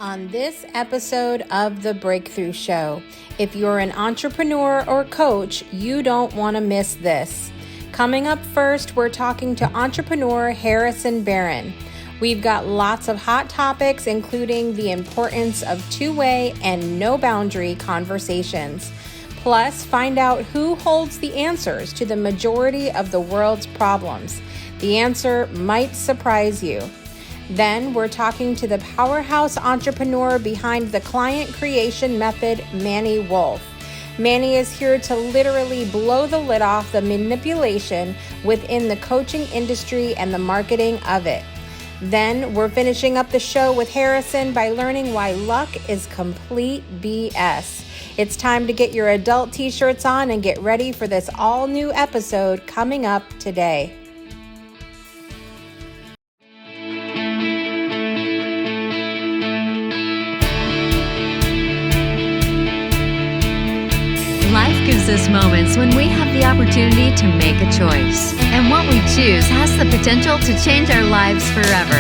on this episode of The Breakthrough Show. If you're an entrepreneur or coach, you don't want to miss this. Coming up first, we're talking to entrepreneur Harrison Baron. We've got lots of hot topics, including the importance of two-way and no boundary conversations. Plus, find out who holds the answers to the majority of the world's problems. The answer might surprise you. Then we're talking to the powerhouse entrepreneur behind the client creation method, Manny Wolfe. Manny is here to literally blow the lid off the manipulation within the coaching industry and the marketing of it. Then we're finishing up the show with Harrison by learning why luck is complete BS. It's time to get your adult t-shirts on and get ready for this all new episode coming up today. Life gives us moments when we have the opportunity to make a choice, and what we choose has the potential to change our lives forever.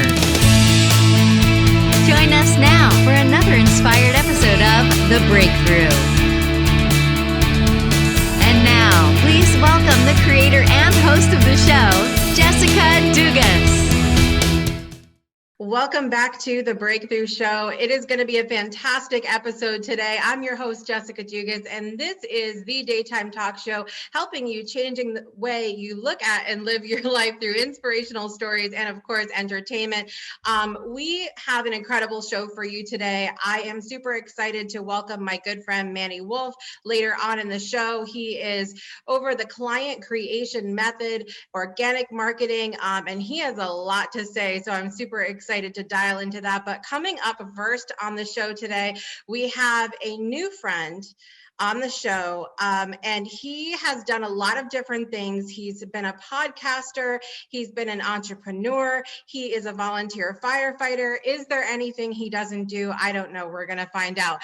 Join us now for another inspired episode of The Breakthrough. And now, please welcome the creator and host of the show, Jessica Dugas. Welcome back to The Breakthrough Show. It is going to be a fantastic episode today. I'm your host, Jessica Dugas, and this is the daytime talk show helping you changing the way you look at and live your life through inspirational stories and, of course, entertainment. We have an incredible show for you today. I am super excited to welcome my good friend, Manny Wolfe, later on in the show. He is over the client creation method, organic marketing, and he has a lot to say, so I'm super excited to dial into that. But coming up first on the show today, we have a new friend on the show, and he has done a lot of different things. He's been a podcaster, he's been an entrepreneur, he is a volunteer firefighter. Is there anything he doesn't do? I don't know. We're going to find out.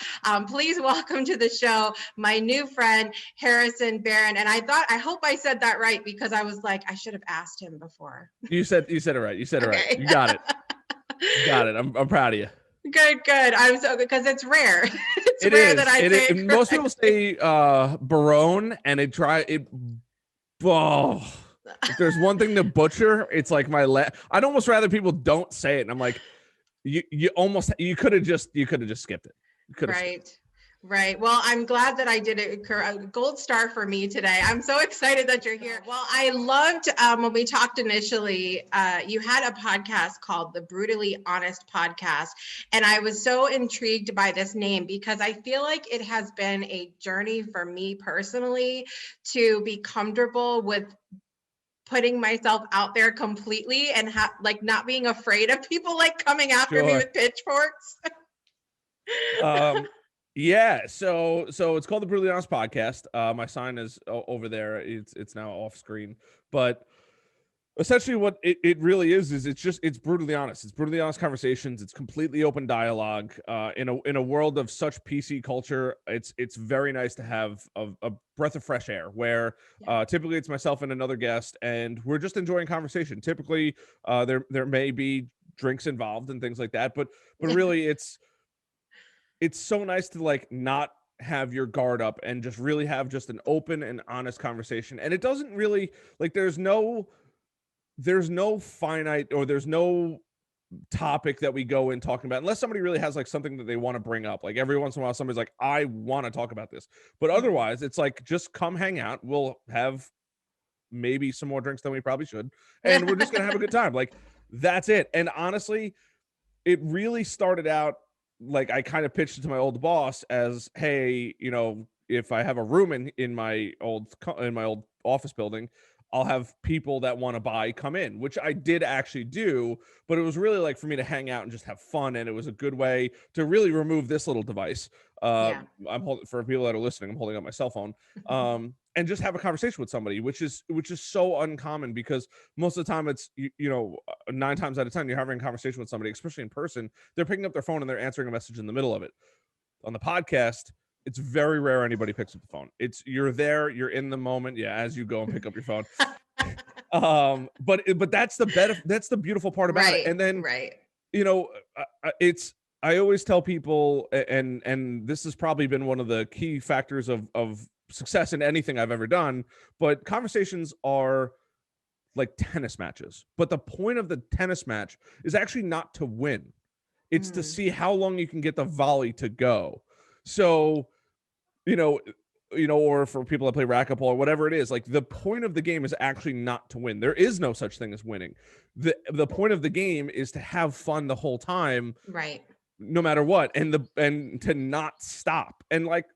Please welcome to the show my new friend, Harrison Baron. And I hope I said that right, because I was like, I should have asked him before. You said it right. You said it right. You got it. You got it. I'm proud of you. Good. I'm so good, because it's rare. It's rare that I say it. Most people say Baron, and they try it. Oh, if there's one thing to butcher, it's like I'd almost rather people don't say it. And I'm like, you could have just skipped it. Right. Well, I'm glad that I did it. A gold star for me today. I'm so excited that you're here. Well, I loved when we talked initially, you had a podcast called the Brutally Honest Podcast. And I was so intrigued by this name because I feel like it has been a journey for me personally to be comfortable with putting myself out there completely and not being afraid of people coming after me with pitchforks. Yeah, so it's called the Brutally Honest Podcast. My sign is over there. It's now off screen, but essentially what it really is it's brutally honest. It's brutally honest conversations. It's completely open dialogue. In a world of such PC culture, it's very nice to have a breath of fresh air where typically it's myself and another guest, and we're just enjoying conversation. Typically, there may be drinks involved and things like that, but really it's so nice to not have your guard up and just really have just an open and honest conversation. And it doesn't really there's no finite, or there's no topic that we go in talking about, unless somebody really has something that they want to bring up. Every once in a while, somebody's like, I want to talk about this. But otherwise, it's just come hang out. We'll have maybe some more drinks than we probably should. And we're just going to have a good time. That's it. And honestly, it really started out I kind of pitched it to my old boss as, hey, if I have a room in my old office building, I'll have people that want to buy come in, which I did actually do, but it was really for me to hang out and just have fun. And it was a good way to really remove this little device. I'm holding, for people that are listening, I'm holding up my cell phone, and just have a conversation with somebody, which is so uncommon, because most of the time it's, 9 times out of 10, you're having a conversation with somebody, especially in person, they're picking up their phone and they're answering a message in the middle of it. On the podcast, it's very rare anybody picks up the phone. You're there, you're in the moment. Yeah. As you go and pick up your phone. But that's the beautiful part about it. And then, it's I always tell people, and this has probably been one of the key factors of success in anything I've ever done, but conversations are like tennis matches. But the point of the tennis match is actually not to win. It's to Mm, see how long you can get the volley to go. So, you know, or for people that play racquetball or whatever it is, like the point of the game is actually not to win. There is no such thing as winning. The point of the game is to have fun the whole time, right. no matter what, and to not stop. And like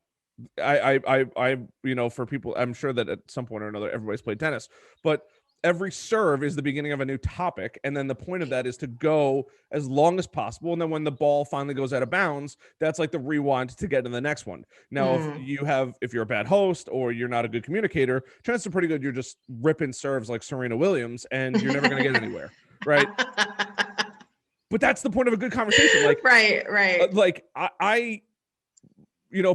for people, I'm sure that at some point or another everybody's played tennis, but every serve is the beginning of a new topic, and then the point of that is to go as long as possible, and then when the ball finally goes out of bounds, that's like the rewind to get to the next one. Now Mm. if you're a bad host or you're not a good communicator, chances are pretty good you're just ripping serves like Serena Williams and you're never going to get anywhere, right? But that's the point of a good conversation. Like right. I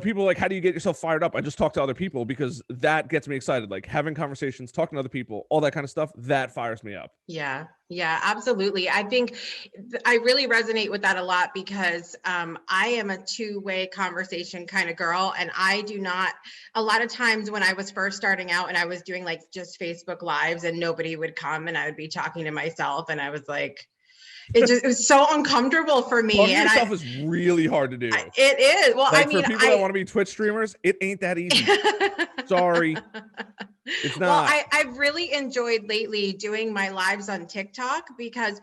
people are like, how do you get yourself fired up? I just talk to other people because that gets me excited. Like having conversations, talking to other people, all that kind of stuff, that fires me up. Yeah, absolutely. I think I really resonate with that a lot because I am a two-way conversation kind of girl. And I do not, a lot of times when I was first starting out and I was doing like just Facebook Lives and nobody would come and I would be talking to myself and I was like, it was so uncomfortable for me. Talking to And yourself is really hard to do. it is. Well, like I mean, for people that want to be Twitch streamers, it ain't that easy. Sorry. It's not. Well, I've really enjoyed lately doing my lives on TikTok because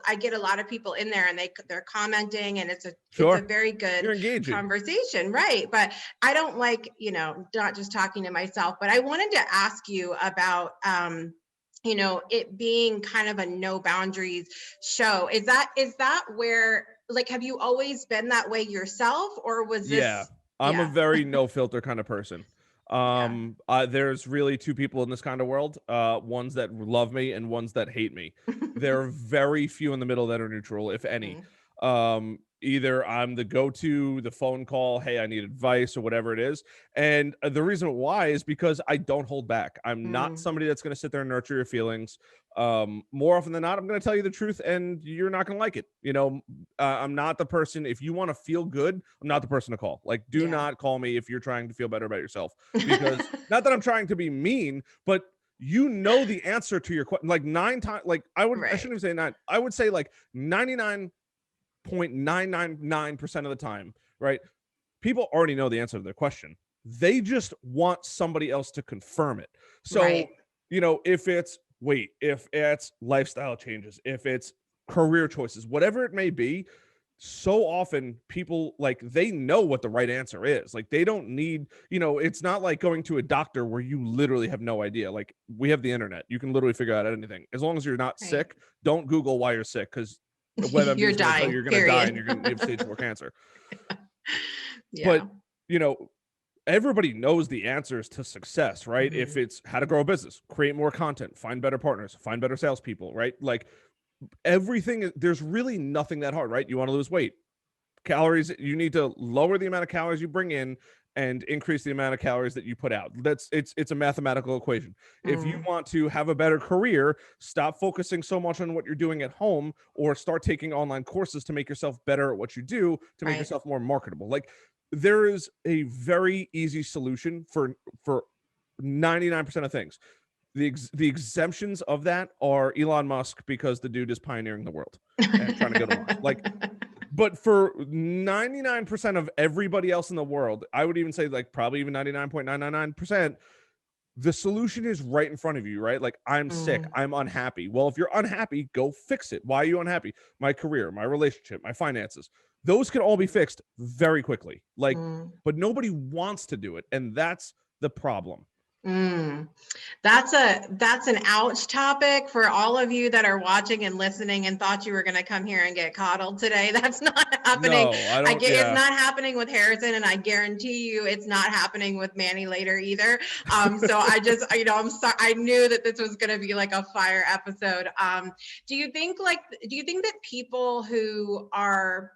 I get a lot of people in there and they're commenting and it's a very good conversation. Right. But I don't like, not just talking to myself, but I wanted to ask you about, it being kind of a no boundaries show. Is that where, like, have you always been that way yourself or was this? Yeah, I'm a very no filter kind of person. There's really two people in this kind of world, ones that love me and ones that hate me. There are very few in the middle that are neutral, if any. Either I'm the go-to, the phone call, hey, I need advice or whatever it is. And the reason why is because I don't hold back. I'm not somebody that's going to sit there and nurture your feelings. More often than not, I'm going to tell you the truth and you're not going to like it. I'm not the person, if you want to feel good, I'm not the person to call. Like, do not call me if you're trying to feel better about yourself, because not that I'm trying to be mean, but the answer to your question, like 9 times, like I shouldn't even say 9. I would say like 99.999% of the time, right? People already know the answer to their question. They just want somebody else to confirm it. So, if it's lifestyle changes, if it's career choices, whatever it may be, so often people, like, they know what the right answer is. Like, they don't need, it's not like going to a doctor where you literally have no idea. Like, we have the internet. You can literally figure out anything. As long as you're not sick, don't Google why you're sick, because you're dying. You're going to die and you're going to have stage 4 cancer. But, everybody knows the answers to success, right? If it's how to grow a business, create more content, find better partners, find better salespeople, right? Like everything, there's really nothing that hard, right? You want to lose weight, calories, you need to lower the amount of calories you bring in and increase the amount of calories that you put out. It's a mathematical equation. If you want to have a better career, stop focusing so much on what you're doing at home, or start taking online courses to make yourself better at what you do, to make yourself more marketable. Like, there is a very easy solution for 99% of things. The exemptions of that are Elon Musk, because the dude is pioneering the world and trying to go to Mars. Like, but for 99% of everybody else in the world, I would even say like probably even 99.999%, the solution is right in front of you, right? Like, I'm sick, I'm unhappy. Well, if you're unhappy, go fix it. Why are you unhappy? My career, my relationship, my finances. Those can all be fixed very quickly. Like, but nobody wants to do it. And that's the problem. That's an ouch topic for all of you that are watching and listening and thought you were going to come here and get coddled today. That's not happening. No, It's not happening with Harrison, and I guarantee you it's not happening with Manny later either. So I just, I'm sorry. I knew that this was going to be like a fire episode. Do you think that people who are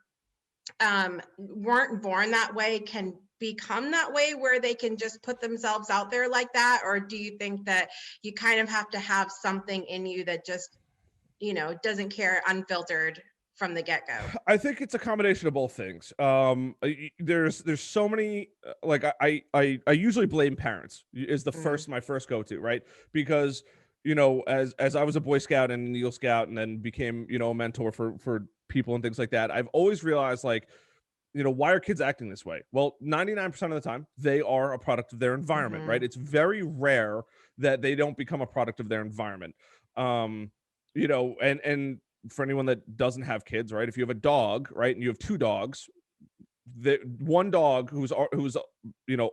weren't born that way can become that way, where they can just put themselves out there like that? Or do you think that you kind of have to have something in you that just, doesn't care, unfiltered from the get-go? I think it's a combination of both things. There's so many like I usually blame parents is the Mm, my first go-to, right? Because as I was a Boy Scout and an Eagle Scout and then became, a mentor for people and things like that, I've always realized like, why are kids acting this way? Well, 99% of the time, they are a product of their environment, right? mhm, It's very rare that they don't become a product of their environment. Um, and for anyone that doesn't have kids, right? If you have a dog, right, and you have two dogs, the one dog who's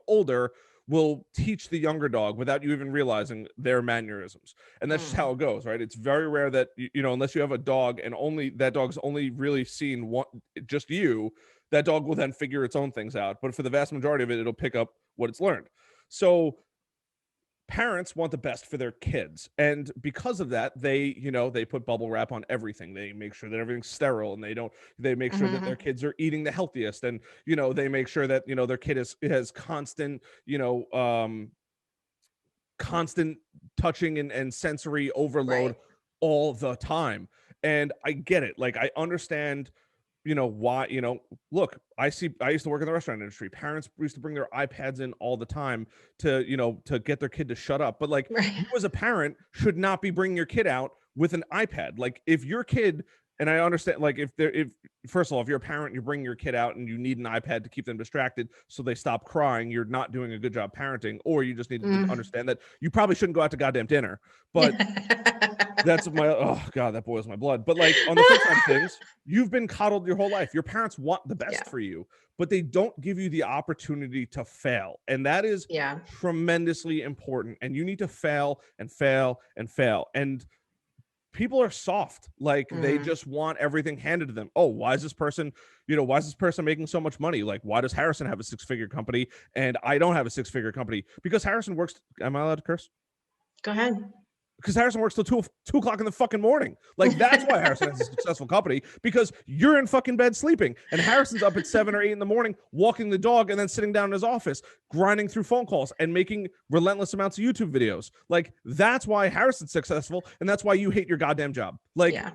older will teach the younger dog without you even realizing their mannerisms, and that's just how mm, it goes, right? It's very rare that unless you have a dog and only that dog's only really seen one, just you, that dog will then figure its own things out, but for the vast majority of it, it'll pick up what it's learned. So parents want the best for their kids, and because of that, they put bubble wrap on everything. They make sure that everything's sterile, and they make sure that their mhm, kids are eating the healthiest, and they make sure that their kid has constant constant touching and sensory overload right. all the time. And I get it, like I understand why. Look, I used to work in the restaurant industry. Parents used to bring their iPads in all the time to get their kid to shut up, but like Right. you as a parent should not be bringing your kid out with an iPad. Like if your kid, and I understand, like if first of all, if you're a parent, you're bringing your kid out and you need an iPad to keep them distracted so they stop crying, you're not doing a good job parenting, or you just need to Mm. understand that you probably shouldn't go out to goddamn dinner. But that's my, oh god, that boils my blood. But like on the flip side of things, you've been coddled your whole life. Your parents want the best Yeah, for you, but they don't give you the opportunity to fail. And that is yeah, tremendously important. And you need to fail and fail and fail. And people are soft. Like they mm, just want everything handed to them. Oh, why is this person making so much money? Like, why does Harrison have a six-figure company and I don't have a six-figure company? Because Harrison works, am I allowed to curse? go ahead. Because Harrison works till 2 o'clock in the fucking morning. Like that's why Harrison has a successful company, because you're in fucking bed sleeping, and Harrison's up at 7 or 8 in the morning walking the dog and then sitting down in his office grinding through phone calls and making relentless amounts of YouTube videos. Like that's why Harrison's successful, and that's why you hate your goddamn job. Like, Yeah.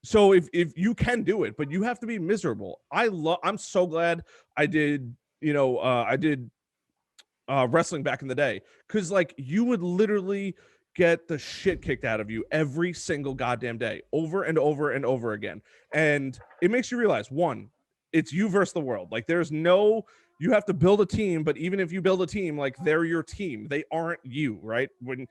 so if you can do it, but you have to be miserable. I'm so glad I did, wrestling back in the day, because like you would literally get the shit kicked out of you every single goddamn day, over and over and over again. And it makes you realize, one, it's you versus the world. Like there's no, you have to build a team, but even if you build a team, like they're your team, they aren't you, right? When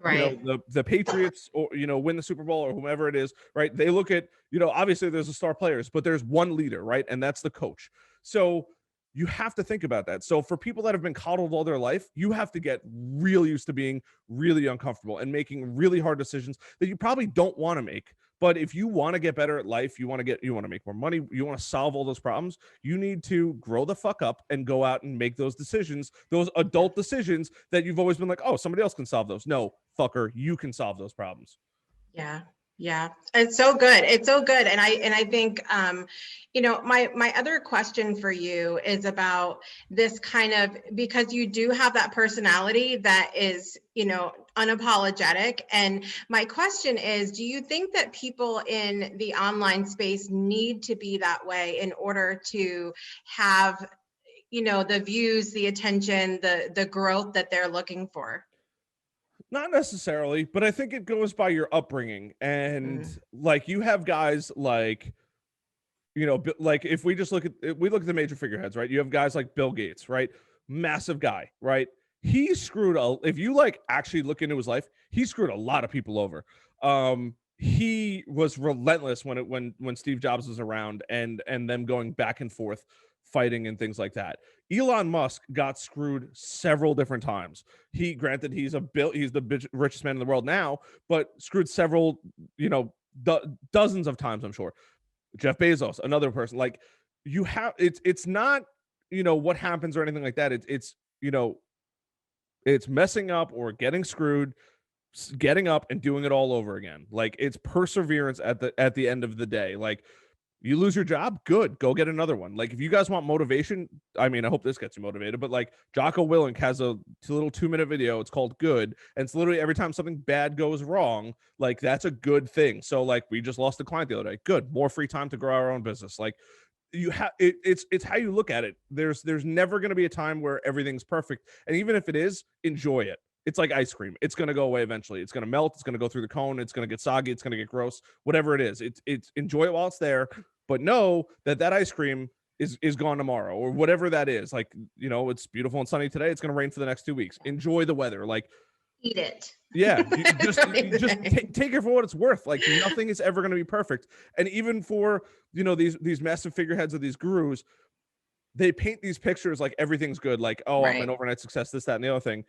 Right. the Patriots, or win the Super Bowl or whomever it is, right, they look at, obviously there's the star players, but there's one leader, right, and that's the coach. So you have to think about that. So for people that have been coddled all their life, you have to get really used to being really uncomfortable and making really hard decisions that you probably don't want to make. But if you want to get better at life, you want to make more money, you want to solve all those problems, you need to grow the fuck up and go out and make those decisions, those adult decisions that you've always been like, oh, somebody else can solve those. No, fucker, you can solve those problems. Yeah. Yeah. It's so good. It's so good. And I think my other question for you is about this kind of, because you do have that personality that is, unapologetic. And my question is, do you think that people in the online space need to be that way in order to have, the views, the attention, the growth that they're looking for? Not necessarily, but I think it goes by your upbringing. And Mm, like you have guys like, like if we just look at the major figureheads, right? You have guys like Bill Gates, right? Massive guy, right? He screwed if you like actually look into his life, he screwed a lot of people over. He was relentless when Steve Jobs was around, and them going back and forth fighting and things like that. Elon Musk got screwed several different times. He's the richest man in the world now, but screwed several, dozens of times, I'm sure. Jeff Bezos, another person. Like it's not, what happens or anything like that. It's messing up or getting screwed, getting up and doing it all over again. Like it's perseverance at the end of the day. Like You lose your job, good, go get another one. Like, if you guys want motivation, I mean, I hope this gets you motivated, but like Jocko Willink has a little 2-minute video. It's called Good. And it's literally every time something bad goes wrong, like that's a good thing. So like we just lost a client the other day. Good. More free time to grow our own business. Like you have it's how you look at it. There's never going to be a time where everything's perfect. And even if it is, enjoy it. It's like ice cream. It's going to go away eventually. It's going to melt. It's going to go through the cone. It's going to get soggy. It's going to get gross. Whatever it is, it's enjoy it while it's there. But know that ice cream is gone tomorrow, or whatever that is. Like, you know, it's beautiful and sunny today. It's going to rain for the next 2 weeks. Enjoy the weather. Like, Eat it. yeah, take it for what it's worth. Like, nothing is ever going to be perfect. And even for, you know, these massive figureheads of these gurus, they paint these pictures like everything's good. Like, oh, I'm an overnight success, this, that, and the other thing.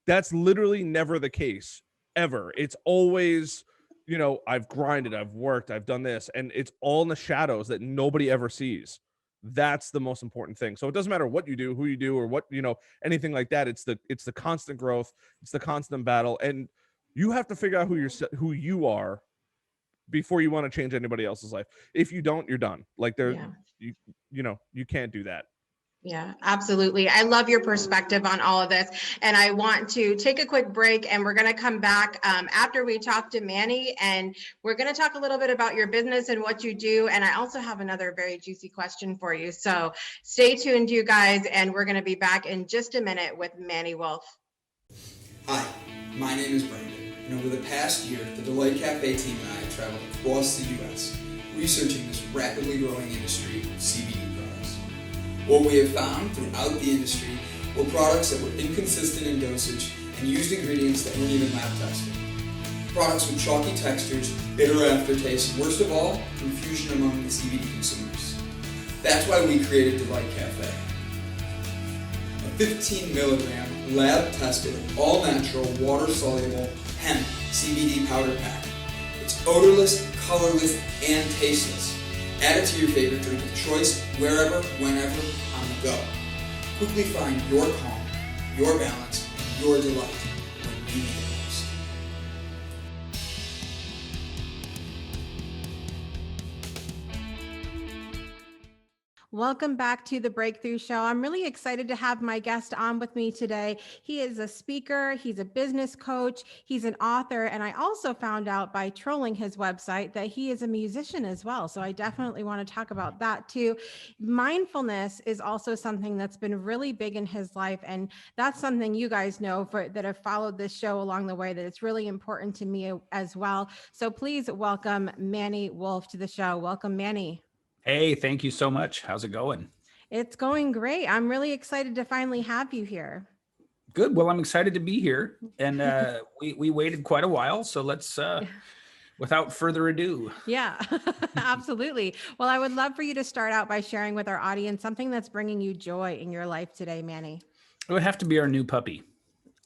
That's literally never the case, ever. It's always, you know, I've grinded, I've worked, I've done this, and it's all in the shadows that nobody ever sees. That's the most important thing. So it doesn't matter what you do, who you do, or what, you know, anything like that. It's the constant growth, it's the constant battle, and you have to figure out who you are before you want to change anybody else's life. If you don't, you're done. Like you know, you can't do that. Yeah, absolutely. I love your perspective on all of this. And I want to take a quick break, and we're going to come back after we talk to Manny, and we're going to talk a little bit about your business and what you do. And I also have another very juicy question for you. So stay tuned, you guys, and we're going to be back in just a minute with Manny Wolfe. Hi, my name is Brandon, and over the past year, the Delight Cafe team and I have traveled across the U.S. researching this rapidly growing industry of CBD products. What we have found throughout the industry were products that were inconsistent in dosage and used ingredients that weren't even lab tested. Products with chalky textures, bitter aftertaste, and worst of all, confusion among the CBD consumers. That's why we created Delight Cafe. A 15 milligram lab-tested, all-natural, water-soluble hemp CBD powder pack. It's odorless, colorless, and tasteless. Add it to your favorite drink of choice, wherever, whenever, on the go. Quickly find your calm, your balance, and your delight when you need it most. Welcome back to the Breakthrough Show. I'm really excited to have my guest on with me today. He is a speaker, he's a business coach, he's an author, and I also found out by trolling his website that he is a musician as well. So I definitely want to talk about that too. Mindfulness is also something that's been really big in his life, and that's something you guys know that have followed this show along the way, that it's really important to me as well. So please welcome Manny Wolfe to the show. Welcome, Manny. Hey, thank you so much. How's it going? It's going great. I'm really excited to finally have you here. Good. Well, I'm excited to be here. And we waited quite a while. So let's, without further ado. Yeah, absolutely. Well, I would love for you to start out by sharing with our audience something that's bringing you joy in your life today, Manny. It would have to be our new puppy.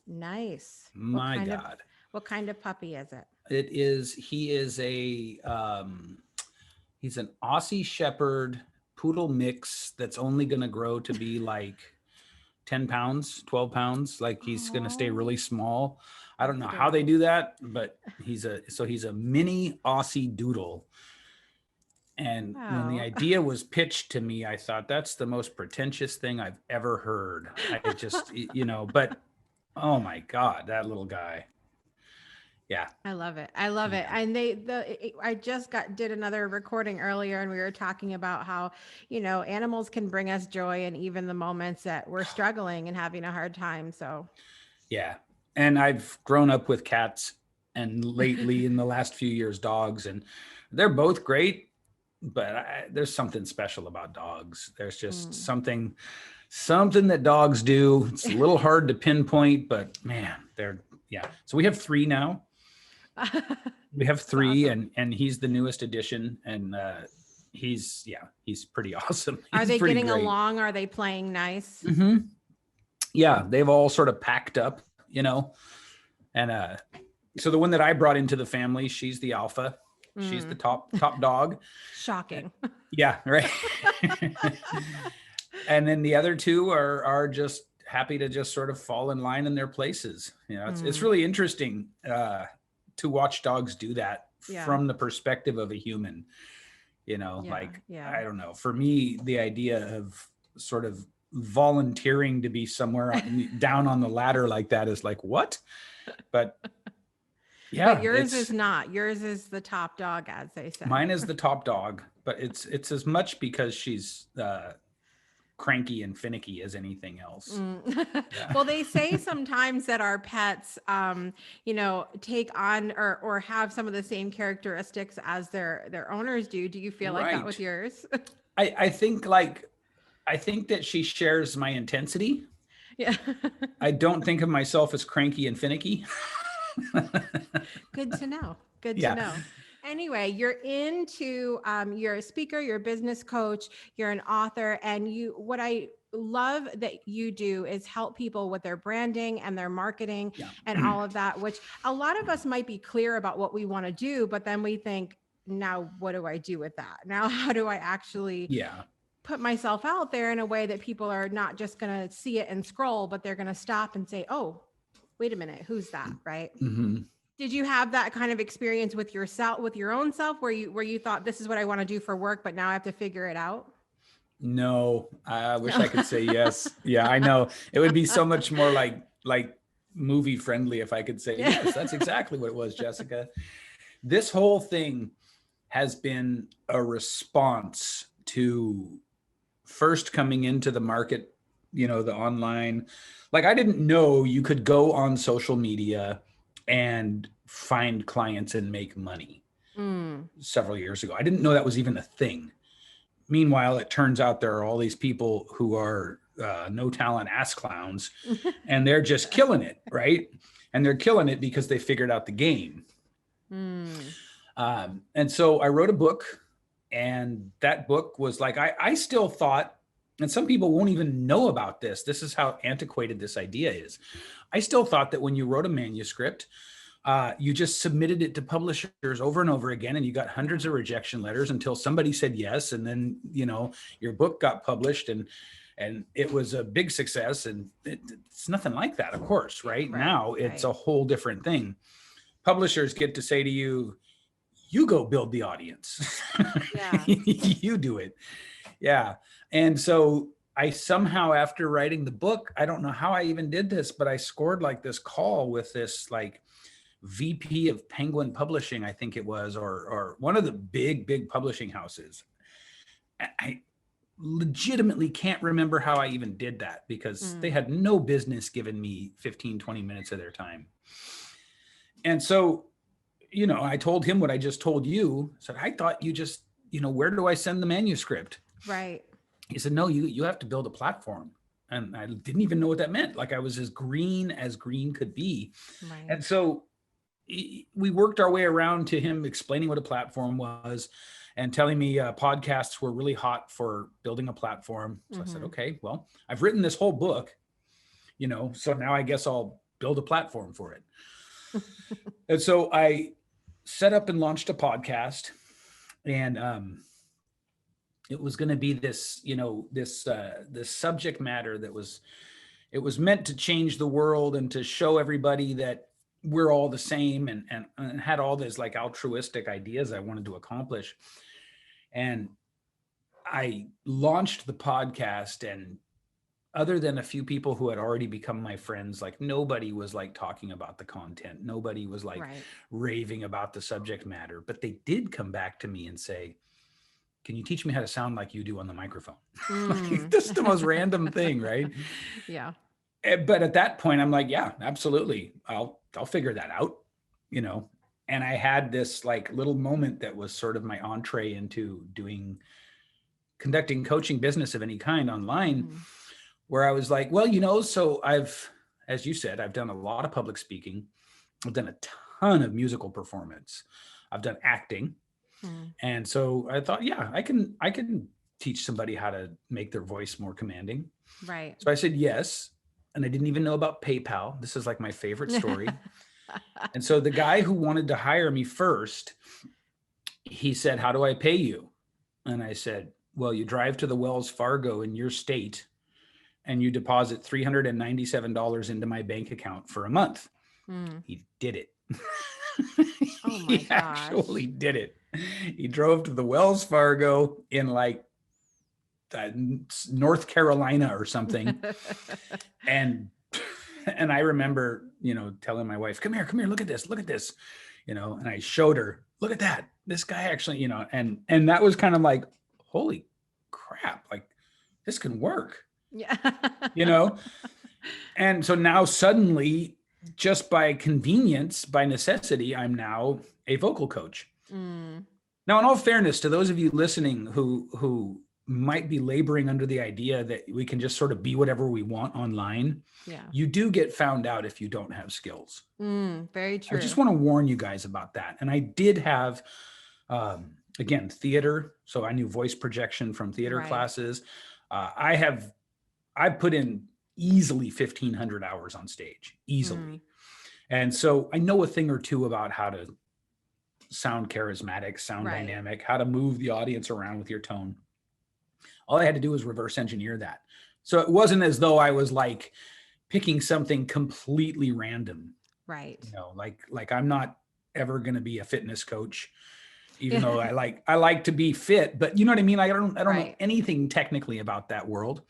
Nice. My God. What kind of puppy is it? He is he's an Aussie Shepherd poodle mix that's only going to grow to be like 10 pounds, 12 pounds. Like he's going to stay really small. I don't know how they do that, but he's a mini Aussie doodle. And when the idea was pitched to me, I thought that's the most pretentious thing I've ever heard. I just, but oh my God, that little guy. Yeah. I love it. I love it. And I just did another recording earlier, and we were talking about how, animals can bring us joy in even the moments that we're struggling and having a hard time. So. Yeah. And I've grown up with cats, and lately in the last few years, dogs, and they're both great, but there's something special about dogs. There's just something that dogs do. It's a little hard to pinpoint, but man, so we have 3 now. We have 3, awesome. and he's the newest addition, and he's pretty awesome. Are they getting great. Along? Are they playing nice? Mm-hmm. Yeah, they've all sort of packed up, and so the one that I brought into the family, she's the alpha. She's the top dog. Shocking. Yeah, right. And then the other 2 are just happy to just sort of fall in line in their places. It's really interesting to watch dogs do that from the perspective of a human. Like, yeah. I don't know. For me, the idea of sort of volunteering to be somewhere down on the ladder like that is like, what? But yeah, But yours is not. Yours is the top dog, as they say. mine is the top dog, but it's as much because she's cranky and finicky as anything else. Yeah. Well, they say sometimes that our pets, take on or have some of the same characteristics as their owners do. Do you feel like that with yours? I think that she shares my intensity. Yeah. I don't think of myself as cranky and finicky. Good to know. Good to know. Anyway, you're you're a speaker, you're a business coach, you're an author, and what I love that you do is help people with their branding and their marketing and all of that, which a lot of us might be clear about what we want to do, but then we think, now what do I do with that? Now, how do I actually put myself out there in a way that people are not just going to see it and scroll, but they're going to stop and say, oh, wait a minute, who's that? Right. Mm-hmm. Did you have that kind of experience with yourself, with your own self, where you thought this is what I want to do for work, but now I have to figure it out? No, I wish I could say yes. Yeah, I know. It would be so much more like movie friendly if I could say yes. That's exactly what it was, Jessica. This whole thing has been a response to first coming into the market, the online. Like, I didn't know you could go on social media and find clients and make money several years ago. I didn't know that was even a thing. Meanwhile, it turns out there are all these people who are no talent ass clowns and they're just killing it, right? And they're killing it because they figured out the game. And so I wrote a book, and that book was like, I still thought, and some people won't even know about this. This is how antiquated this idea is. I still thought that when you wrote a manuscript, you just submitted it to publishers over and over again, and you got hundreds of rejection letters until somebody said yes. And then, your book got published and it was a big success. And it's nothing like that, of course, right? Now it's a whole different thing. Publishers get to say to you, you go build the audience. Yeah. You do it. Yeah. And so I somehow, after writing the book, I don't know how I even did this, but I scored like this call with this like VP of Penguin Publishing, I think it was, or one of the big publishing houses. I legitimately can't remember how I even did that, because they had no business giving me 15, 20 minutes of their time. And so, I told him what I just told you. I said, I thought you just, where do I send the manuscript? Right. He said, no, you have to build a platform. And I didn't even know what that meant. Like, I was as green could be. Right. And so we worked our way around to him explaining what a platform was and telling me podcasts were really hot for building a platform. So I said, okay, well, I've written this whole book, so now I guess I'll build a platform for it. And so I set up and launched a podcast, and it was going to be this, this subject matter that was meant to change the world and to show everybody that we're all the same, and had all these like altruistic ideas I wanted to accomplish. And I launched the podcast, and other than a few people who had already become my friends, like nobody was like talking about the content. Nobody was like raving about the subject matter, but they did come back to me and say, can you teach me how to sound like you do on the microphone? Like, this is the most random thing, right? Yeah. But at that point, I'm like, yeah, absolutely. I'll figure that out, And I had this like little moment that was sort of my entree into conducting coaching business of any kind online, where I was like, well, so as you said, I've done a lot of public speaking. I've done a ton of musical performance. I've done acting. And so I thought, yeah, I can teach somebody how to make their voice more commanding. Right. So I said yes. And I didn't even know about PayPal. This is like my favorite story. And so the guy who wanted to hire me first, he said, how do I pay you? And I said, well, you drive to the Wells Fargo in your state and you deposit $397 into my bank account for a month. He did it. Oh my He gosh. actually did it. He drove to the Wells Fargo in like North Carolina or something. And I remember, telling my wife, come here, look at this, and I showed her, look at that. This guy actually, and that was kind of like, holy crap, like this can work, Yeah. And so now suddenly, just by convenience, by necessity, I'm now a vocal coach. Now, in all fairness to those of you listening who might be laboring under the idea that we can just sort of be whatever we want online, Yeah. you do get found out if you don't have skills. Very true. I just want to warn you guys about that. And I did have, again, theater. So I knew voice projection from theater Right. classes. I put in easily 1,500 hours on stage, easily. And so I know a thing or two about how to sound charismatic, sound Right. dynamic, how to move the audience around with your tone. All I had to do was reverse engineer that. So it wasn't as though I was like picking something completely random. Right. Like I'm not ever going to be a fitness coach, even though I like to be fit, but you know what I mean? I don't know Right. anything technically about that world,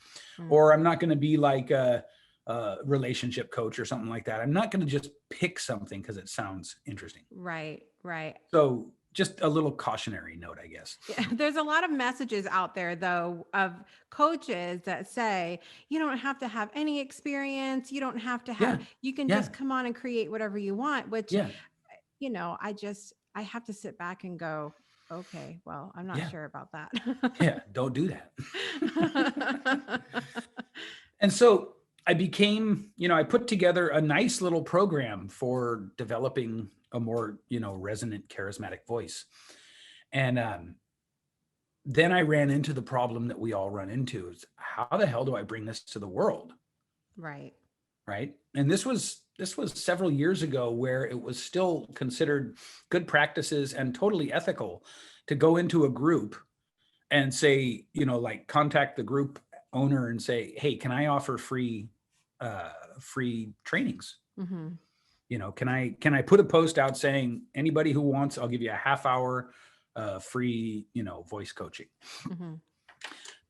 or I'm not going to be like a relationship coach or something like that. I'm not going to just pick something because it sounds interesting. Right. Right. So just a little cautionary note, I guess. Yeah, there's a lot of messages out there, though, of coaches that say you don't have to have any experience. You don't have to have, you can just come on and create whatever you want, which, I have to sit back and go, okay, well, I'm not sure about that. Yeah, don't do that. And so I became, I put together a nice little program for developing a more, resonant, charismatic voice. And then I ran into the problem that we all run into is how the hell do I bring this to the world? Right. Right. And this was several years ago where it was still considered good practices and totally ethical to go into a group and say, like contact the group owner and say, hey, can I offer free trainings? Can I put a post out saying anybody who wants, I'll give you a half hour free, voice coaching.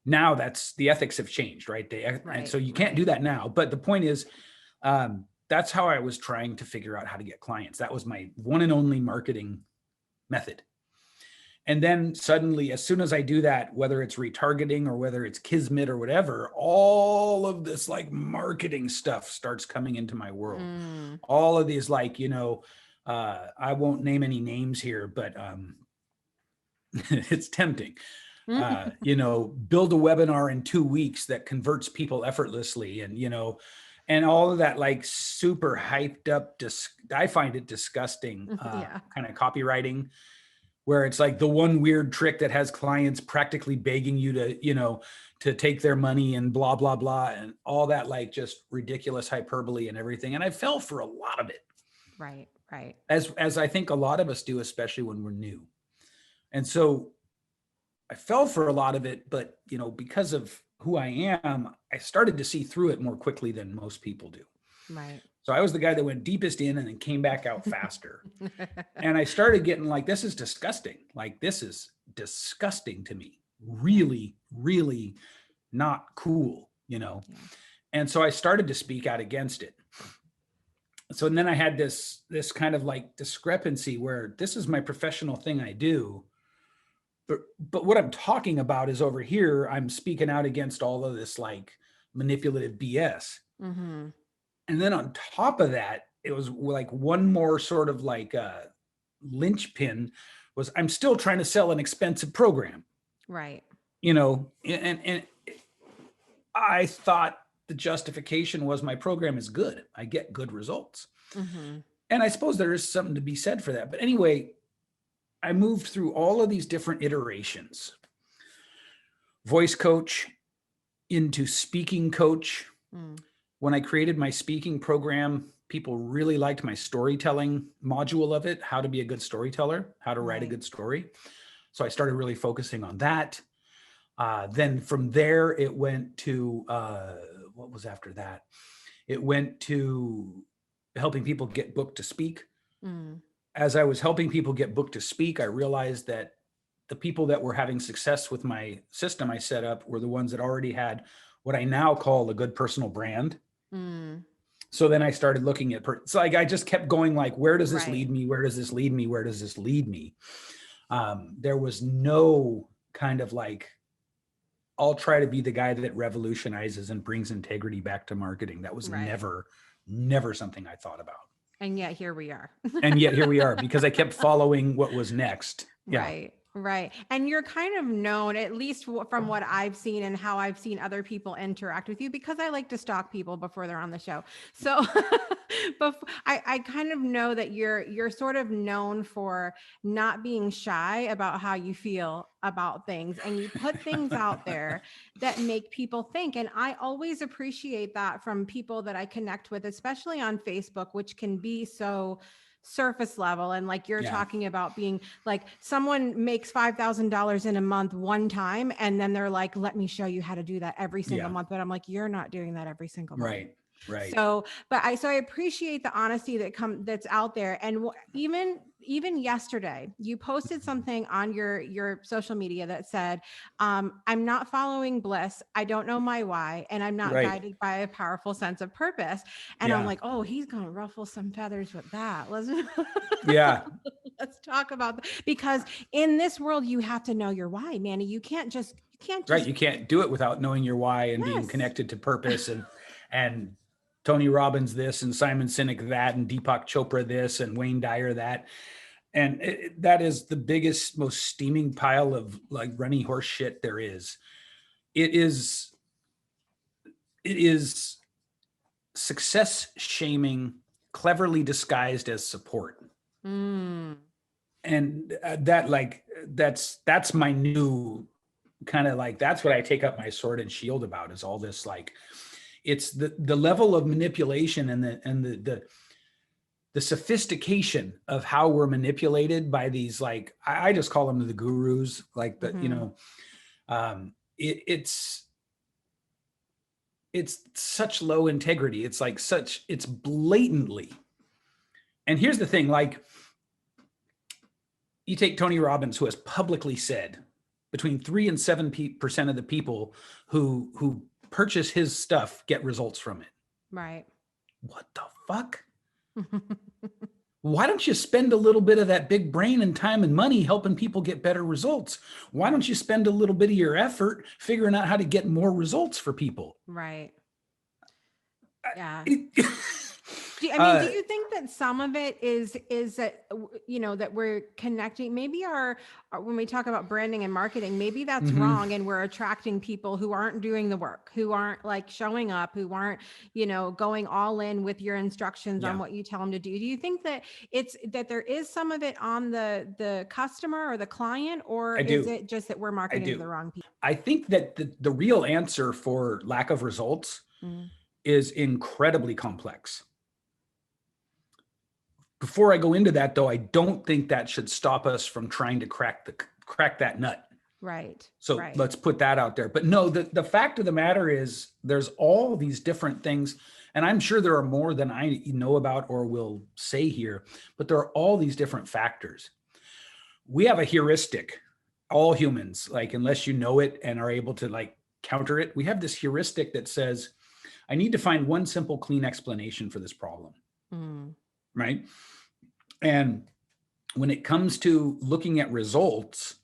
Now that's the ethics have changed, right? And so you can't do that now. But the point is, that's how I was trying to figure out how to get clients. That was my one and only marketing method. And then suddenly, as soon as I do that, whether it's retargeting or whether it's Kismet or whatever, all of this like marketing stuff starts coming into my world. All of these like, I won't name any names here, but it's tempting. Build a webinar in 2 weeks that converts people effortlessly. And all of that like super hyped up, I find it disgusting kind of copywriting, where it's like the one weird trick that has clients practically begging you to, to take their money and blah, blah, blah, and all that like just ridiculous hyperbole and everything. And I fell for a lot of it. Right. Right. As I think a lot of us do, especially when we're new. And so I fell for a lot of it, but, because of who I am, I started to see through it more quickly than most people do. Right. So I was the guy that went deepest in and then came back out faster. And I started getting like, this is disgusting. Like, this is disgusting to me. Really, really not cool, And so I started to speak out against it. So and then I had this kind of like discrepancy where this is my professional thing I do. But what I'm talking about is over here, I'm speaking out against all of this like manipulative BS. And then on top of that, it was like one more sort of like linchpin was I'm still trying to sell an expensive program. Right. And I thought the justification was my program is good. I get good results. And I suppose there is something to be said for that. But anyway, I moved through all of these different iterations. Voice coach into speaking coach. When I created my speaking program, people really liked my storytelling module of it, how to be a good storyteller, how to write a good story. So I started really focusing on that. Then from there, it went to, what was after that? It went to helping people get booked to speak. as I was helping people get booked to speak, I realized that the people that were having success with my system I set up were the ones that already had what I now call a good personal brand. Mm, So then I started looking at, so like I just kept going like, where does this Right. lead me? Where does this lead me? Where does this lead me? There was no kind of like, I'll try to be the guy that revolutionizes and brings integrity back to marketing. That was Right. never something I thought about. and yet here we are. And yet here we are because I kept following what was next. Yeah. Right. Right. And you're kind of known, at least from what I've seen and how I've seen other people interact with you, because I like to stalk people before they're on the show. So but I kind of know that you're sort of known for not being shy about how you feel about things, and you put things out there that make people think. And I always appreciate that from people that I connect with, especially on Facebook, which can be so surface level. And like you're Yeah. talking about being like, someone makes $5,000 in a month one time, and then they're like, let me show you how to do that every single Yeah. month. But I'm like, you're not doing that every single month. Right. Right. So, so I appreciate the honesty that's out there. And even yesterday, you posted something on your social media that said, I'm not following bliss. I don't know my why, and I'm not Right. guided by a powerful sense of purpose. And I'm Yeah. like, oh, he's going to ruffle some feathers with that. Yeah. Let's talk about that. Because in this world, you have to know your why, Manny. You can't just Right. You can't do it without knowing your why and being Yes. connected to purpose and Tony Robbins this and Simon Sinek that and Deepak Chopra this and Wayne Dyer that. And that is the biggest, most steaming pile of like runny horse shit there is. It is success shaming, cleverly disguised as support. Mm. And that's my new kind of like, that's what I take up my sword and shield about, is all this, like, it's the level of manipulation and the sophistication of how we're manipulated by these, like, I just call them the gurus, like the, Mhm. you know, it's such low integrity. It's like it's blatantly. And here's the thing, like, you take Tony Robbins, who has publicly said between 3 and 7% of the people who purchase his stuff get results from it. Right. What the fuck? Why don't you spend a little bit of that big brain and time and money helping people get better results? Why don't you spend a little bit of your effort figuring out how to get more results for people? Right. Yeah. Do Do you think that some of it is that, that we're connecting, maybe when we talk about branding and marketing, maybe that's Mhm. wrong, and we're attracting people who aren't doing the work, who aren't like showing up, who aren't, going all in with your instructions on Yeah. what you tell them to do. Do you think that that there is some of it on the customer or the client, or I is do. it just that we're marketing to do. the wrong people? I think that the real answer for lack of results Mm. is incredibly complex. Before I go into that, though, I don't think that should stop us from trying to crack that nut. Right. So right. let's put that out there. But no, the fact of the matter is there's all these different things, and I'm sure there are more than I know about or will say here, but there are all these different factors. We have a heuristic, all humans, like, unless you know it and are able to like counter it, we have this heuristic that says, I need to find one simple, clean explanation for this problem. Mm. Right. And when it comes to looking at results,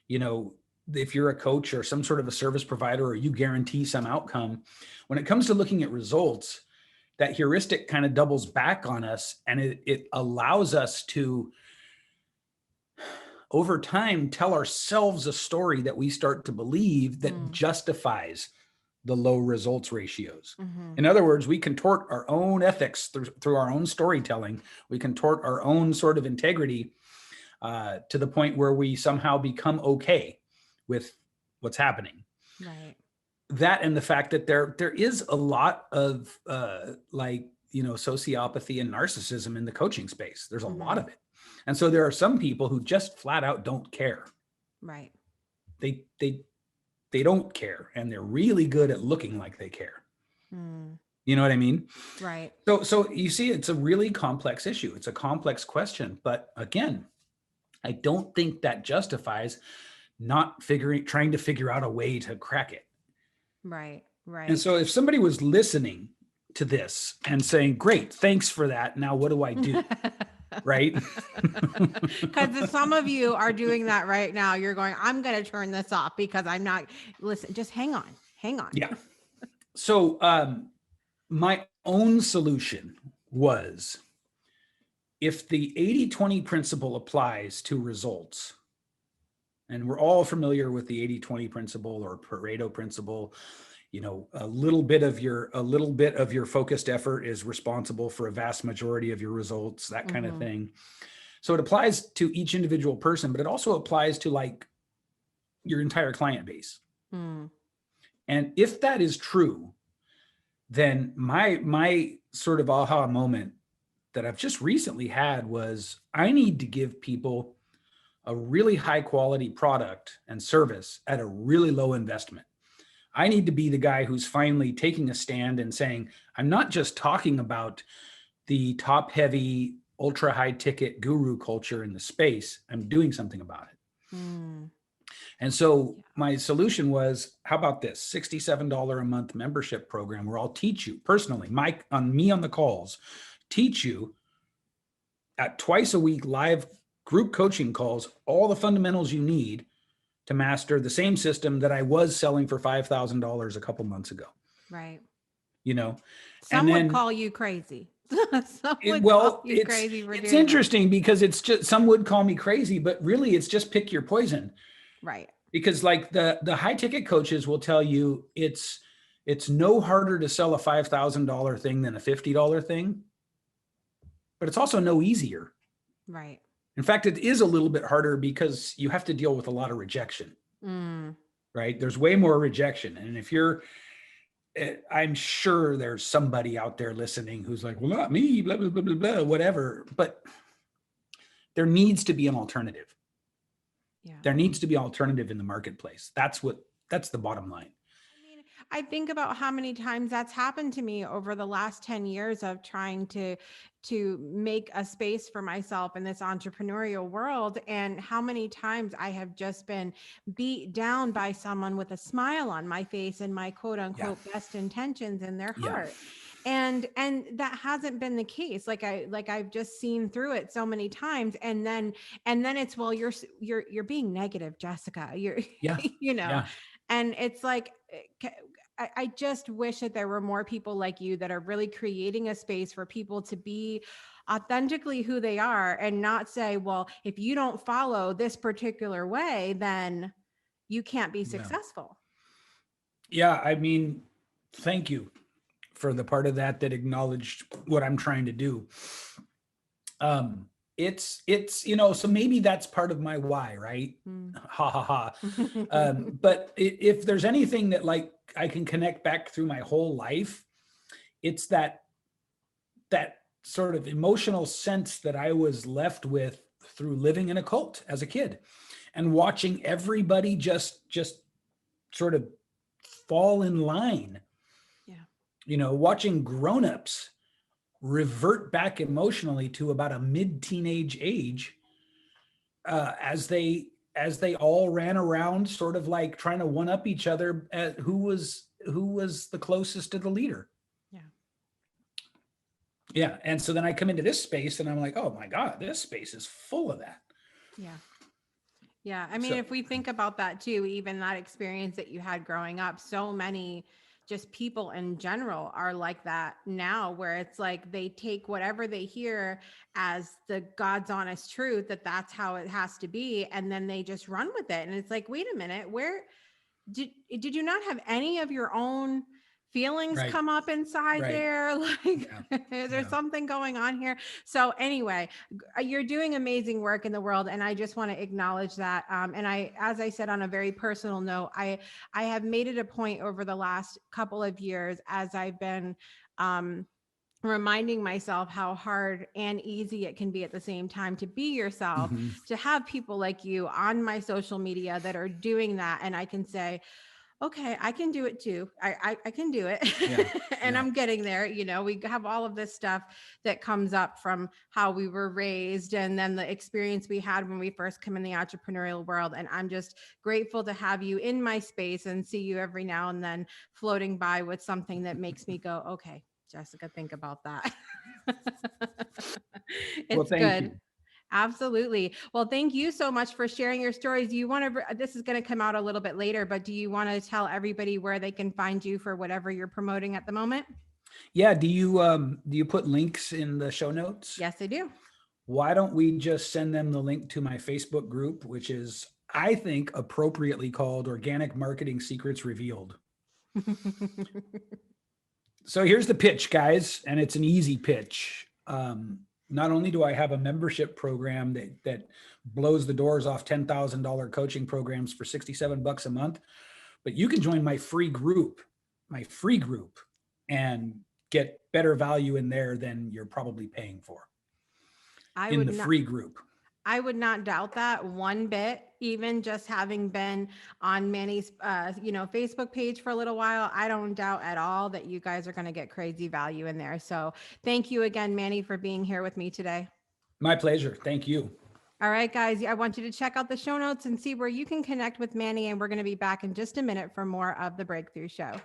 if you're a coach or some sort of a service provider, or you guarantee some outcome, when it comes to looking at results, that heuristic kind of doubles back on us, and it allows us to, over time, tell ourselves a story that we start to believe that justifies the low results ratios. Mm-hmm. In other words, we contort our own ethics through our own storytelling. We contort our own sort of integrity to the point where we somehow become okay with what's happening. Right. That, and the fact that there is a lot of sociopathy and narcissism in the coaching space. There's a lot of it. And so there are some people who just flat out don't care. Right. They don't care, and they're really good at looking like they care. Mm. You know what I mean? Right. So you see, it's a really complex issue. It's a complex question. But again, I don't think that justifies trying to figure out a way to crack it. Right. And Right. so if somebody was listening to this and saying, great, thanks for that. Now, what do I do? Right? Because some of you are doing that right now. You're going, I'm going to turn this off because I'm not, listen, just hang on. Yeah. So my own solution was, if the 80-20 principle applies to results, and we're all familiar with the 80-20 principle or Pareto principle, a little bit of your focused effort is responsible for a vast majority of your results, that kind of thing. So it applies to each individual person, but it also applies to like your entire client base. And if that is true, then my sort of aha moment that I've just recently had was, I need to give people a really high quality product and service at a really low investment. I need to be the guy who's finally taking a stand and saying, I'm not just talking about the top heavy, ultra high ticket guru culture in the space. I'm doing something about it. And so my solution was, how about this $67 a month membership program where I'll teach you personally, on the calls, teach you at twice a week live group coaching calls, all the fundamentals you need to master the same system that I was selling for $5,000 a couple months ago. Right. Some would call you crazy. It's interesting because it's just, some would call me crazy, but really it's just pick your poison. Right. Because like the high ticket coaches will tell you it's no harder to sell a $5,000 thing than a $50 thing, but it's also no easier. Right. In fact, it is a little bit harder because you have to deal with a lot of rejection, right? There's way more rejection. And I'm sure there's somebody out there listening who's like, well, not me, blah, blah, blah, blah, blah, whatever. But there needs to be an alternative. Yeah. There needs to be an alternative in the marketplace. That's the bottom line. I think about how many times that's happened to me over the last 10 years of trying to make a space for myself in this entrepreneurial world, and how many times I have just been beat down by someone with a smile on my face and my quote unquote best intentions in their heart. And that hasn't been the case. I've just seen through it so many times. And then it's, well, you're being negative, Jessica. And it's like, I just wish that there were more people like you that are really creating a space for people to be authentically who they are and not say, well, if you don't follow this particular way, then you can't be successful. Yeah. I mean, thank you for the part of that acknowledged what I'm trying to do. It's, so maybe that's part of my why, right? Ha ha ha. But if there's anything that like I can connect back through my whole life, it's that sort of emotional sense that I was left with through living in a cult as a kid and watching everybody just sort of fall in line. Watching grownups revert back emotionally to about a mid-teenage age, as they all ran around sort of like trying to one up each other at who was the closest to the leader. Yeah. And so then I come into this space and I'm like, oh my God, this space is full of that. Yeah. I mean, if we think about that too, even that experience that you had growing up, so many just people in general are like that now, where it's like they take whatever they hear as the God's honest truth, that's how it has to be. And then they just run with it. And it's like, wait a minute, where did you not have any of your own feelings come up inside there? Like, is there something going on here? So anyway, you're doing amazing work in the world. And I just want to acknowledge that. And as I said, on a very personal note, I have made it a point over the last couple of years, as I've been, reminding myself how hard and easy it can be at the same time to be yourself, to have people like you on my social media that are doing that. And I can say, okay, I can do it too. I can do it. Yeah, And yeah. I'm getting there. We have all of this stuff that comes up from how we were raised and then the experience we had when we first come in the entrepreneurial world. And I'm just grateful to have you in my space and see you every now and then floating by with something that makes me go, okay, Jessica, think about that. Well, It's thank good. you. Absolutely. Well, thank you so much for sharing your stories. Do you want to, this is going to come out a little bit later, but do you want to tell everybody where they can find you for whatever you're promoting at the moment? Yeah. Do you put links in the show notes? Yes, I do. Why don't we just send them the link to my Facebook group, which is, I think, appropriately called Organic Marketing Secrets Revealed. So here's the pitch, guys, and it's an easy pitch. Not only do I have a membership program that blows the doors off $10,000 coaching programs for $67 a month, but you can join my free group, and get better value in there than you're probably paying for in the free group. I would not doubt that one bit, even just having been on Manny's, Facebook page for a little while. I don't doubt at all that you guys are going to get crazy value in there. So thank you again, Manny, for being here with me today. My pleasure. Thank you. All right, guys, I want you to check out the show notes and see where you can connect with Manny. And we're going to be back in just a minute for more of the Breakthrough Show.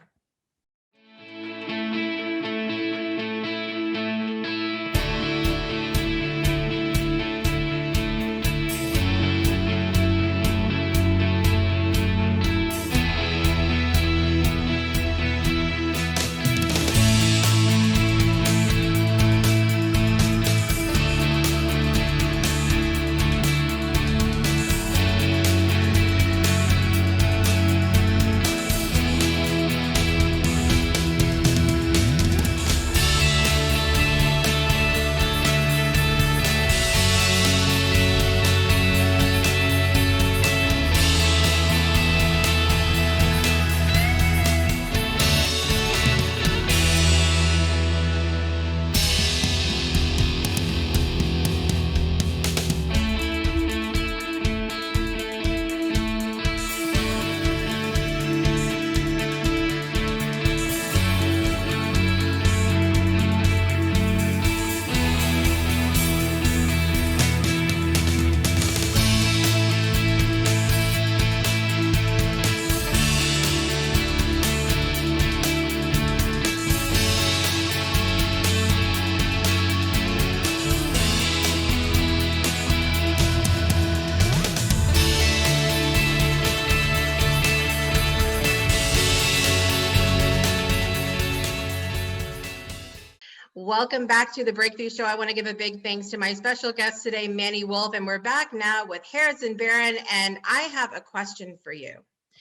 Welcome back to the Breakthrough Show. I want to give a big thanks to my special guest today, Manny Wolfe, and we're back now with Harrison Baron, and I have a question for you.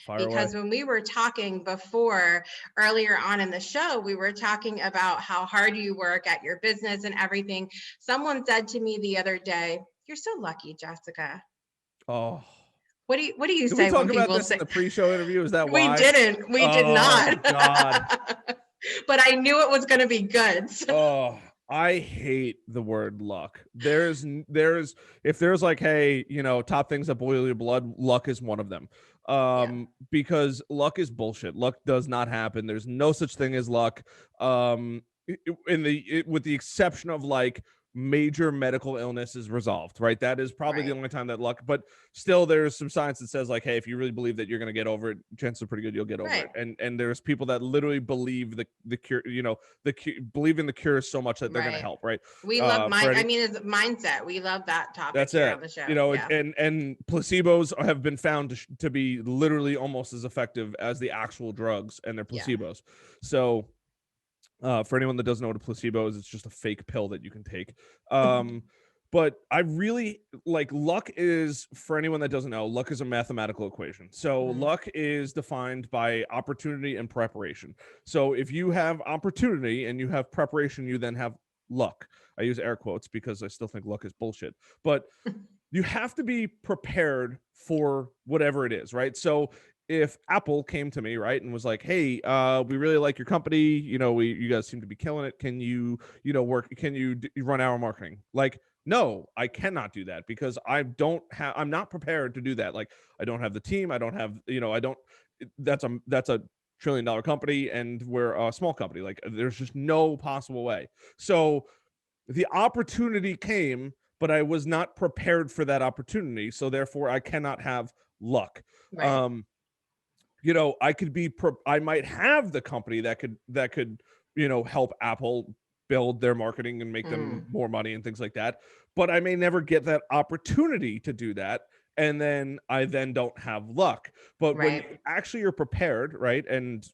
Because when we were talking before, earlier on in the show, we were talking about how hard you work at your business and everything. Someone said to me the other day, "You're so lucky, Jessica." Oh. What do you Did say we talk when about people this say in the pre-show interview? Is that we why? didn't? We did not. God. But I knew it was going to be good. So. Oh, I hate the word luck. There's if there's like, hey, top things that boil your blood, luck is one of them. Because luck is bullshit. Luck does not happen. There's no such thing as luck. With the exception of like major medical illness is resolved, right? That is probably the only time that luck, but still there's some science that says like, hey, if you really believe that you're going to get over it, chances are pretty good you'll get over it. And there's people that literally believe the cure, believe in the cure so much that they're going to help, right? We love it's mindset. We love that topic. That's here it. On the show. And placebos have been found to be literally almost as effective as the actual drugs, and they're placebos. So for anyone that doesn't know what a placebo is, it's just a fake pill that you can take. But I really like luck is, for anyone that doesn't know, luck is a mathematical equation. So luck is defined by opportunity and preparation. So if you have opportunity and you have preparation, you then have luck. I use air quotes because I still think luck is bullshit, but you have to be prepared for whatever it is, right? So if Apple came to me, right, and was like, hey, we really like your company, you guys seem to be killing it. Can you, run our marketing? Like, No, I cannot do that because I'm not prepared to do that. Like, I don't have the team. I don't have, that's a $1 trillion company and we're a small company. Like, there's just no possible way. So the opportunity came, but I was not prepared for that opportunity. So therefore I cannot have luck. Right. I might have the company that could, help Apple build their marketing and make them more money and things like that. But I may never get that opportunity to do that. And then I don't have luck. But when you Right. actually are prepared, right? And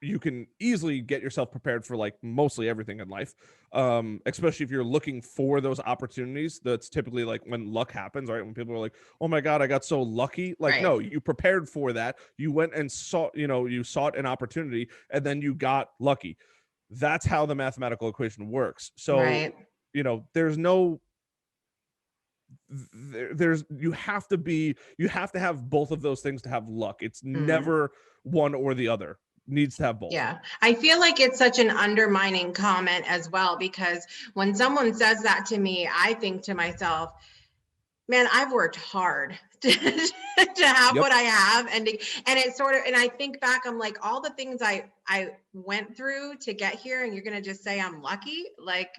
you can easily get yourself prepared for like mostly everything in life, especially if you're looking for those opportunities. That's typically like when luck happens, right? When people are like, oh my God, I got so lucky. Like, Right. no, you prepared for that. You went and you sought an opportunity and then you got lucky. That's how the mathematical equation works. So, Right. you have to have both of those things to have luck. It's Mm. never one or the other. Needs to have both. Yeah, I feel like it's such an undermining comment as well, because when someone says that to me, I think to myself, man, I've worked hard to have Yep. what I have. And it's sort of, and I think back, I'm like, all the things I went through to get here, and you're going to just say I'm lucky. Like,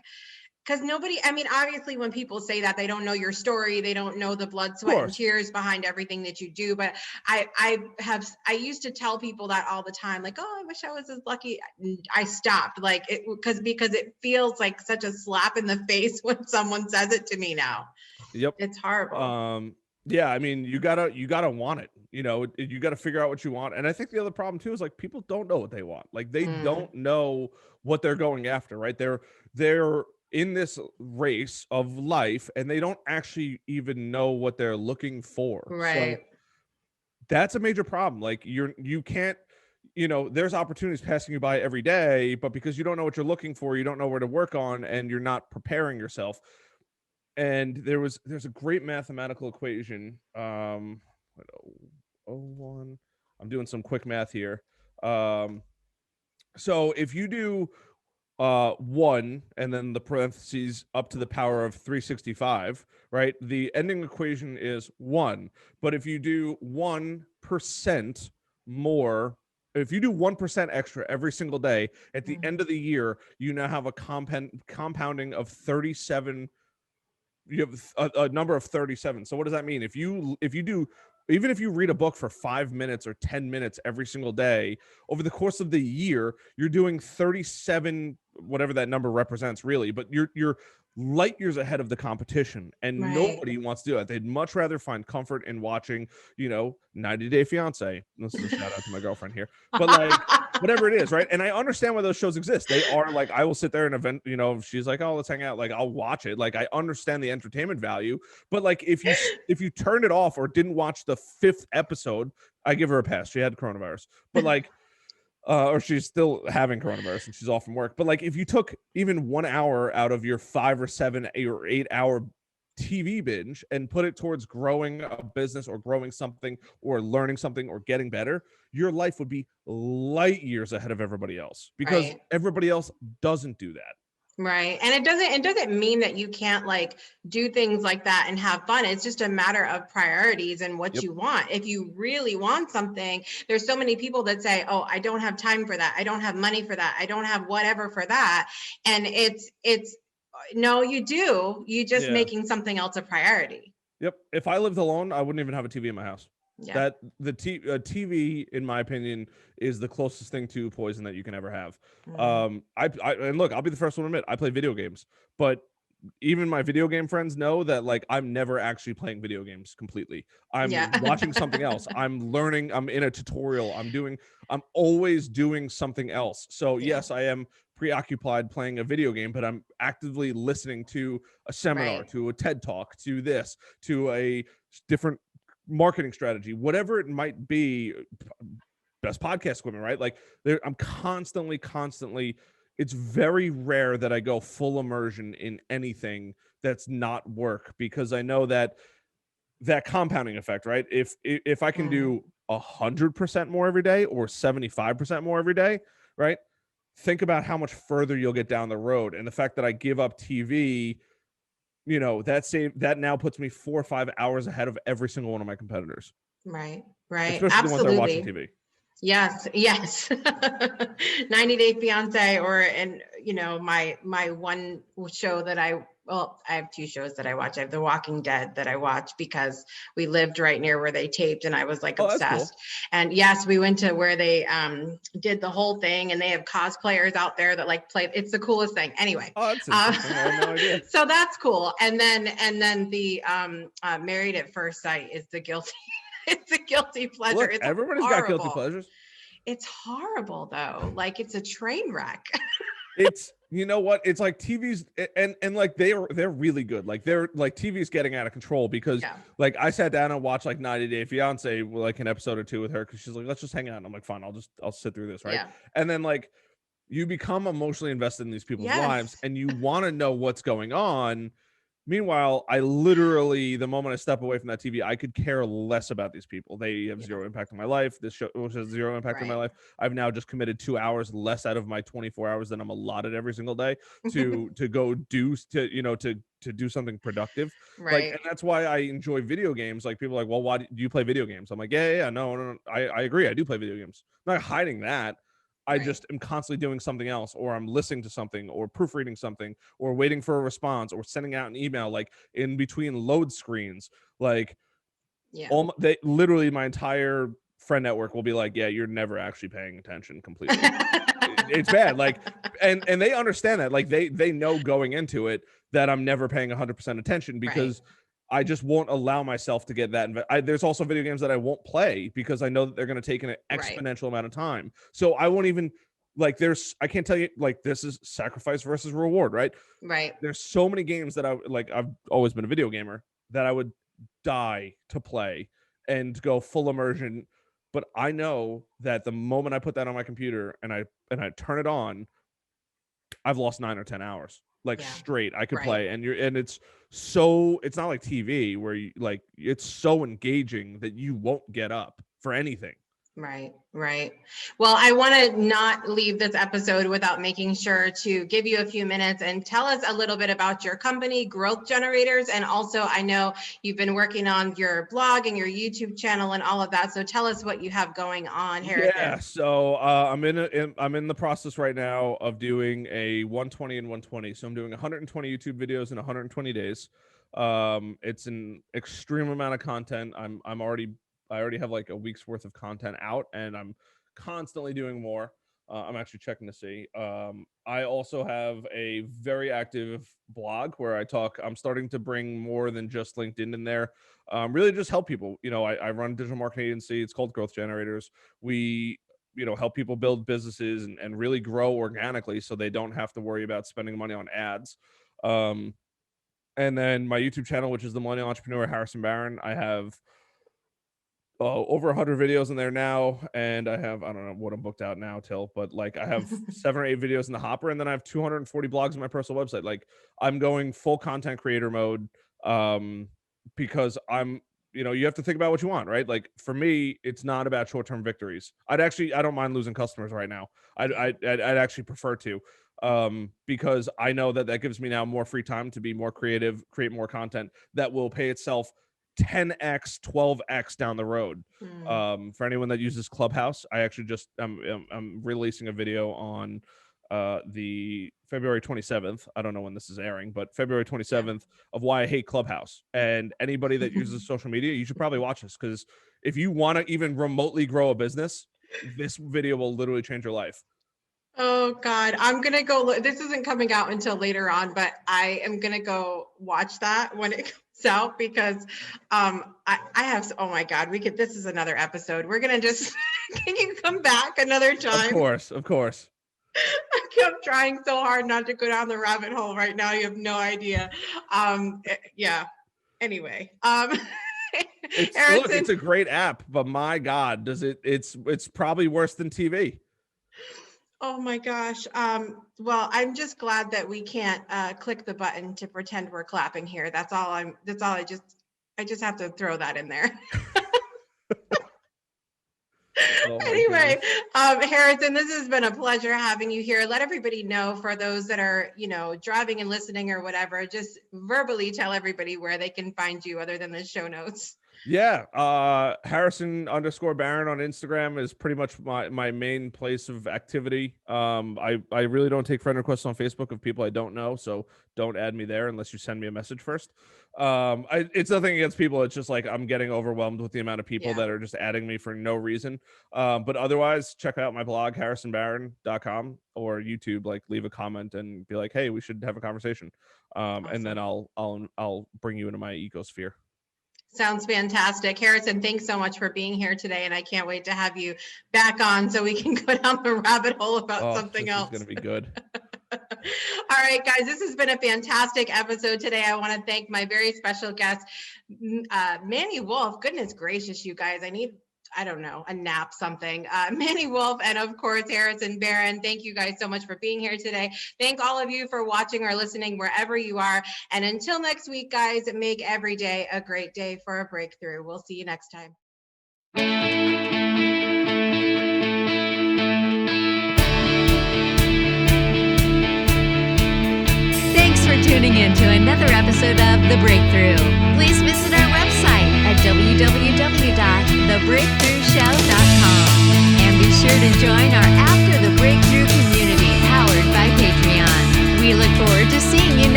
because nobody, I mean, obviously when people say that, they don't know your story. They don't know the blood, sweat, and tears behind everything that you do. But I used to tell people that all the time, like, oh, I wish I was as lucky. I stopped, like, because it feels like such a slap in the face when someone says it to me now. Yep. It's horrible. Yeah, I mean, you gotta want it. You gotta figure out what you want. And I think the other problem too is like people don't know what they want. Like they don't know what they're going after, right? They're in this race of life and they don't actually even know what they're looking for. Right. So that's a major problem. Like you can't, there's opportunities passing you by every day, but because you don't know what you're looking for, you don't know where to work on, and you're not preparing yourself. And there's a great mathematical equation. 01. I'm doing some quick math here. So if you do 1 and then the parentheses up to the power of 365, right? The ending equation is 1. But if you do 1% more, if you do 1% extra every single day, at the end of the year, you now have a compounding of 37. You have a number of 37. So what does that mean? If you do, even if you read a book for 5 minutes or 10 minutes every single day over the course of the year, you're doing 37, whatever that number represents really, but you're light years ahead of the competition, and nobody wants to do it. They'd much rather find comfort in watching, 90 Day Fiance. This is a shout out to my girlfriend here, but like whatever it is, right? And I understand why those shows exist. They are like, I will sit there and event, if she's like, oh, let's hang out, like I'll watch it. Like I understand the entertainment value, but like if you turned it off or didn't watch the 5th episode, I give her a pass. She had coronavirus, but like or she's still having coronavirus and she's off from work. But like if you took even 1 hour out of your 5 or 7 or 8 hour TV binge and put it towards growing a business or growing something or learning something or getting better, your life would be light years ahead of everybody else, because everybody else doesn't do that. Right. And it doesn't mean that you can't like do things like that and have fun. It's just a matter of priorities and what you want. If you really want something, there's so many people that say, oh, I don't have time for that. I don't have money for that. I don't have whatever for that. And it's no, you do. You just making something else a priority. Yep. If I lived alone, I wouldn't even have a TV in my house. Yeah. That the TV, in my opinion, is the closest thing to poison that you can ever have. And look, I'll be the first one to admit I play video games, but even my video game friends know that like I'm never actually playing video games completely. I'm watching something else. I'm learning. I'm in a tutorial. I'm always doing something else. So yes, I am preoccupied playing a video game, but I'm actively listening to a seminar, to a TED Talk, to this, to a different marketing strategy, whatever it might be. Best podcast equipment, right? Like I'm constantly, it's very rare that I go full immersion in anything that's not work, because I know that compounding effect, right? If I can do 100% more every day or 75% more every day, right? Think about how much further you'll get down the road. And the fact that I give up TV you know, that now puts me 4 or 5 hours ahead of every single one of my competitors, Right. especially the ones that are watching TV. Yes, yes. 90 Day Fiance, and you know, my one show that I have two shows that I watch. I have The Walking Dead that I watch because we lived right near where they taped, and I was like Oh, that's obsessed. cool. And yes, we went to where they did the whole thing, and they have cosplayers out there that like play. It's the coolest thing. Anyway. Oh, that's interesting. I had no idea. So that's cool. And then the Married at First Sight is the guilty. It's a guilty pleasure. Look, It's everybody's horrible. got guilty pleasures. It's horrible though. Like it's a train wreck. It's, you know what? It's like TV's and like they're really good. Like they're like TV's getting out of control because like I sat down and watched like 90 Day Fiance, like an episode or two with her because she's like, let's just hang out. And I'm like, fine, I'll sit through this, right? Yeah. And then like you become emotionally invested in these people's lives and you want to know what's going on. Meanwhile, I literally, the moment I step away from that TV, I could care less about these people. They have zero impact on my life. This show has zero impact on my life. I've now just committed 2 hours less out of my 24 hours that I'm allotted every single day to go do to do something productive. Right. Like, and that's why I enjoy video games. Like people are like, well, why do you play video games? I'm like, yeah, no. I agree. I do play video games. I'm not hiding that. I just am constantly doing something else, or I'm listening to something, or proofreading something, or waiting for a response, or sending out an email, like in between load screens. Like, they literally, my entire friend network will be like, yeah, you're never actually paying attention completely. It's bad. Like, and they understand that. Like, they know going into it that I'm never paying 100% attention because I just won't allow myself to get that. There's also video games that I won't play because I know that they're going to take an exponential amount of time. So I won't even like, I can't tell you, like, this is sacrifice versus reward, right? Right. There's so many games that I've always been a video gamer that I would die to play and go full immersion. But I know that the moment I put that on my computer and I turn it on, I've lost 9 or 10 hours. Like straight, I could play, and it's not like TV where you like it's so engaging that you won't get up for anything. Right. Well, I want to not leave this episode without making sure to give you a few minutes and tell us a little bit about your company, Growth Generators. And also, I know you've been working on your blog and your YouTube channel and all of that. So tell us what you have going on, Harrison. Yeah. So I'm in the process right now of doing a 120 and 120. So I'm doing 120 YouTube videos in 120 days. It's an extreme amount of content. I already have like a week's worth of content out, and I'm constantly doing more. I'm actually checking to see. I also have a very active blog where I'm starting to bring more than just LinkedIn in there. Really just help people. You know, I run a digital marketing agency. It's called Growth Generators. We, help people build businesses and really grow organically so they don't have to worry about spending money on ads. And then my YouTube channel, which is the Millennial Entrepreneur Harrison Baron, I have over 100 videos in there now, and I don't know what I'm booked out now till, but like I have 7 or 8 videos in the hopper, and then I have 240 blogs on my personal website. Like I'm going full content creator mode because you have to think about what you want, right? Like for me, it's not about short-term victories. I don't mind losing customers right now. I'd actually prefer to, because I know that gives me now more free time to be more creative, create more content that will pay itself 10x 12x down the road. For anyone that uses Clubhouse, I actually just I'm releasing a video on the February 27th. I don't know when this is airing, but February 27th of why I hate Clubhouse. And anybody that uses social media, you should probably watch this, because if you want to even remotely grow a business, this video will literally change your life. Oh God, I'm gonna go look. This isn't coming out until later on, but I am gonna go watch that when it comes out, because I have, oh my God, this is another episode. We're gonna just, can you come back another time? Of course. I kept trying so hard not to go down the rabbit hole right now. You have no idea. Yeah. Anyway, it's a great app, but my God, it's probably worse than TV. Oh my gosh. Well, I'm just glad that we can't click the button to pretend we're clapping here. I just have to throw that in there. Oh, my Anyway, goodness. Harrison, this has been a pleasure having you here. Let everybody know, for those that are, driving and listening or whatever, just verbally tell everybody where they can find you other than the show notes. Yeah, Harrison_Baron on Instagram is pretty much my main place of activity. I really don't take friend requests on Facebook of people I don't know, so don't add me there unless you send me a message first. It's nothing against people. It's just like I'm getting overwhelmed with the amount of people that are just adding me for no reason. But otherwise, check out my blog, harrisonbaron.com, or YouTube. Like, leave a comment and be like, hey, we should have a conversation. And then I'll bring you into my ecosphere. Sounds fantastic. Harrison, thanks so much for being here today, and I can't wait to have you back on so we can go down the rabbit hole about something else. This is going to be good. All right, guys, this has been a fantastic episode today. I want to thank my very special guest, Manny Wolfe. Goodness gracious, you guys, I need, I don't know, a nap, something. Manny Wolfe, and of course, Harrison Baron. Thank you guys so much for being here today. Thank all of you for watching or listening wherever you are. And until next week, guys, make every day a great day for a breakthrough. We'll see you next time. Thanks for tuning in to another episode of The Breakthrough. Please visit our website at www.thebreakthroughshow.com.